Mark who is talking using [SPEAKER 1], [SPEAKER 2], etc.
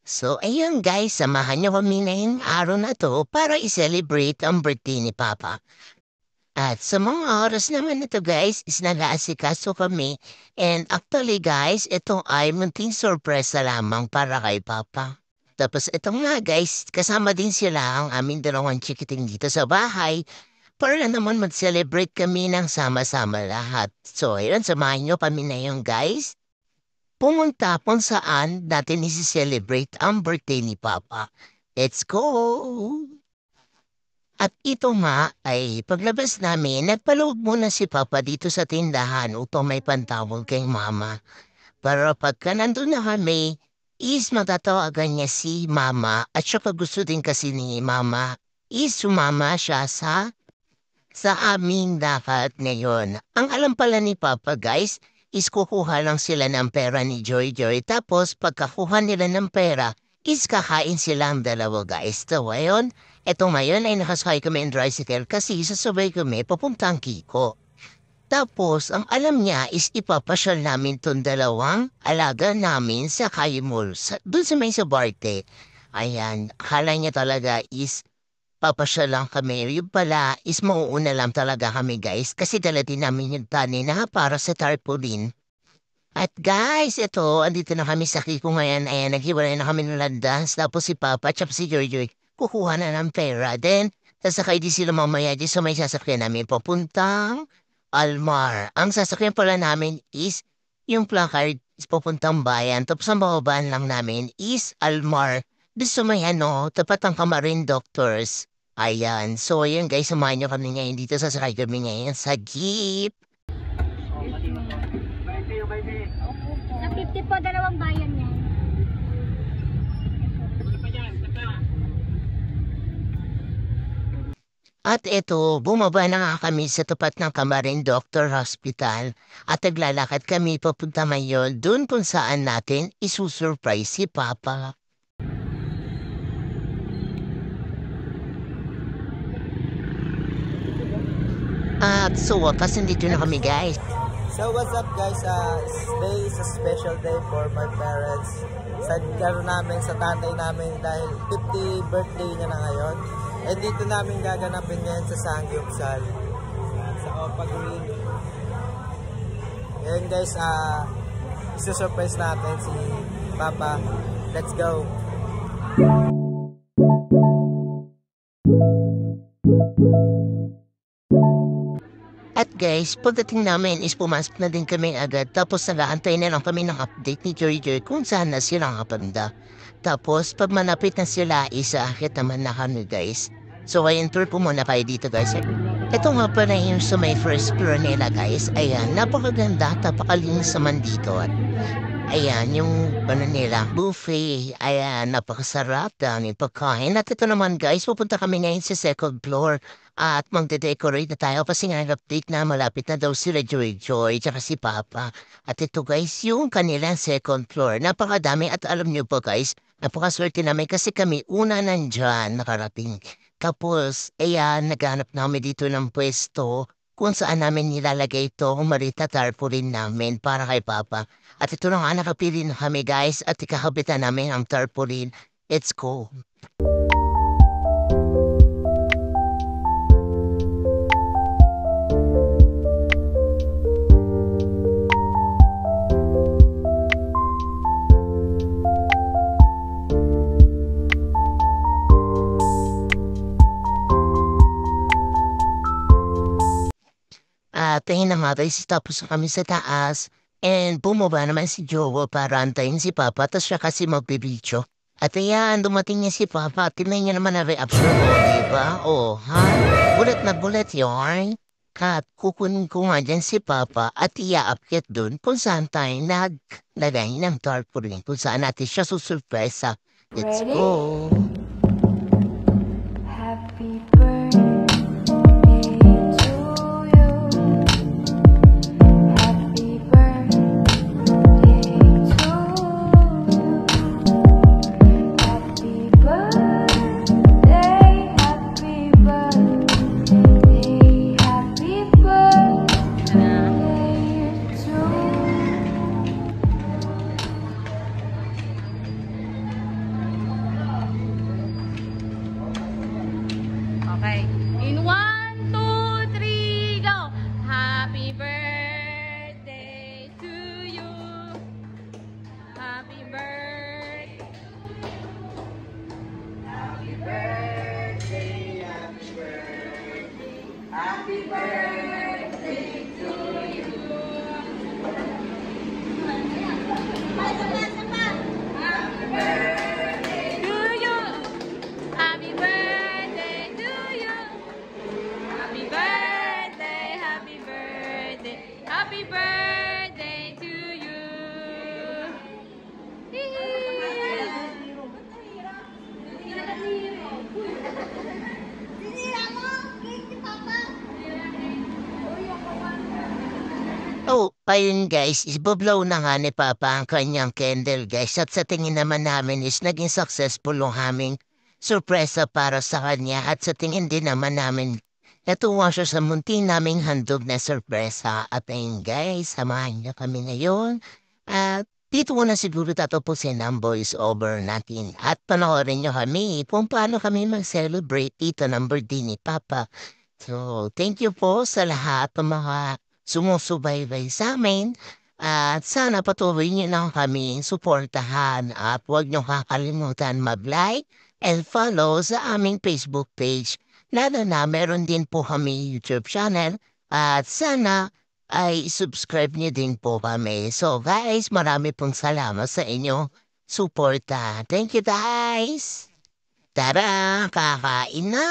[SPEAKER 1] So, ayun guys, samahan niyo kami ngayong araw na to para i-celebrate ang birthday ni Papa. At sa mga oras naman ito guys, is nag-aasikaso kami. And actually guys, ito ay munting sorpresa lamang para kay Papa. Tapos ito nga guys, kasama din sila ang aming dalawang chikiting dito sa bahay para naman mag-celebrate kami ng sama-sama lahat. So ayun, samahan niyo kami na yun guys. Pumunta kung saan natin isi-celebrate ang birthday ni Papa. Let's go! At ito nga ay paglabas namin, nagpaloob muna si Papa dito sa tindahan upang may pantawag kay Mama. Pero pagka nandun na kami, is matatawagan niya si Mama at saka gusto din kasi ni Mama is sumama siya sa aming dapat ngayon. Ang alam pala ni Papa guys, is kukuha lang sila ng pera ni Joy Joy tapos pagkakuha nila ng pera, is kakain silang dalawa guys. So ayun, eto ngayon ay nakasakay kami ng tricycle kasi sasabay kami papuntang Kiko. Tapos, ang alam niya is ipapasyal namin tong dalawang alaga namin sa Kayimul, dun sa may sa Barte. Ayan, akala niya talaga is papasyal lang kami. Yung pala is mauuna lang talaga kami guys kasi dala din namin yung tani na para sa tarpaulin. At guys, ito, andito na kami sa Kiko ngayon. Ayan, naghiwalay na kami ng landas. Tapos si Papa at si Joy kukuha na ng pera. Then, sasakay di sila mamaya di sa may sasakyan namin papuntang Almar. Ang sasakyan pala namin is yung placard is papuntang bayan. Tapos ang bababaan lang namin is Almar. Di sa may tapat ang Kamarin Doctors. Ayan. So, ayun guys, samahan nyo kami ngayon dito. Sasakay kami ngayon sa jeep.
[SPEAKER 2] Sa 50 po, dalawang bayan yan.
[SPEAKER 1] At eto, bumaba na nga kami sa tapat ng Kamarin Doctor Hospital at naglalakad kami papunta ngayon dun kung saan natin isusurprise si Papa. At so, wakas nandito na kami guys.
[SPEAKER 3] So what's up guys, today is a special day for my parents. Sa namin sa tatay namin dahil 50th birthday niya na ngayon. And dito namin gaganapin ngayon sa Sangyupsal, sa Opa Green. Ngayon guys, isusurprise natin si Papa. Let's go!
[SPEAKER 1] At guys, pagdating namin is pumasok na din kami agad tapos nag-aantay na lang kami ng update ni Joy Joy kung saan na sila kapanda. Tapos pag manapit na sila, isaakit naman na kami guys. So ayun, tour po muna kayo dito guys. Ito nga pala yung sa may first floor nila guys. Ayan, napakaganda, napakalinis naman dito. At ayan, yung nila, buffet. Ayan, napakasarap, daming pagkain. At ito naman guys, pupunta kami ngayon sa second floor. At magde-decorate na tayo kasi nga update na malapit na daw sila Joy Joy tsaka si Papa. At ito guys, yung kanilang second floor. Napakadami at alam nyo po guys, napakaswerte namin kasi kami una nandyan nakarating. Tapos, ayan, naghanap namin dito ng pwesto kung saan namin nilalagay ito kung marita tarpaulin namin para kay Papa. At ito na nga, nakapili na kami guys at ikakabitan namin ang tarpaulin. Let's go! Tingin na nga guys, tapos na kami sa taas. And bumaba naman si Jowo para antayin si Papa tapos siya kasi magbibidyo. At ayan, dumating niya si Papa. Tingnan niya naman ang reaction mo, diba? Oh, ha? Bulat na bulat yun. Kat, kukunin ko nga dyan si Papa at iaapit dun kung saan tayo naglagay ng tarpaulin kung saan natin siya susurpresa. Let's go!
[SPEAKER 4] Happy birthday to you. Happy birthday to you. Happy birthday, happy birthday, happy birthday to you.
[SPEAKER 1] Ayun guys, ibablow na nga ni Papa ang kanyang candle guys at sa tingin naman namin is naging successful ang aming sorpresa para sa kanya at sa tingin din naman namin natuwa siya sa munti naming handog na sorpresa at ayun guys, samahan niyo kami ngayon at dito ko na siguro tatapusin ang voice over natin at panoorin niyo kami kung paano kami mag-celebrate dito ng birthday ni Papa. So, thank you po sa lahat ng mga sumusubaybay sa amin at sana patuloy niyo lang kami suportahan at huwag niyo kakalimutan mag-like and follow sa aming Facebook page. Lalo na meron din po kami YouTube channel at sana ay subscribe niyo din po kami. So guys, marami pong salamat sa inyo suporta. Thank you guys! Tara, kakain na!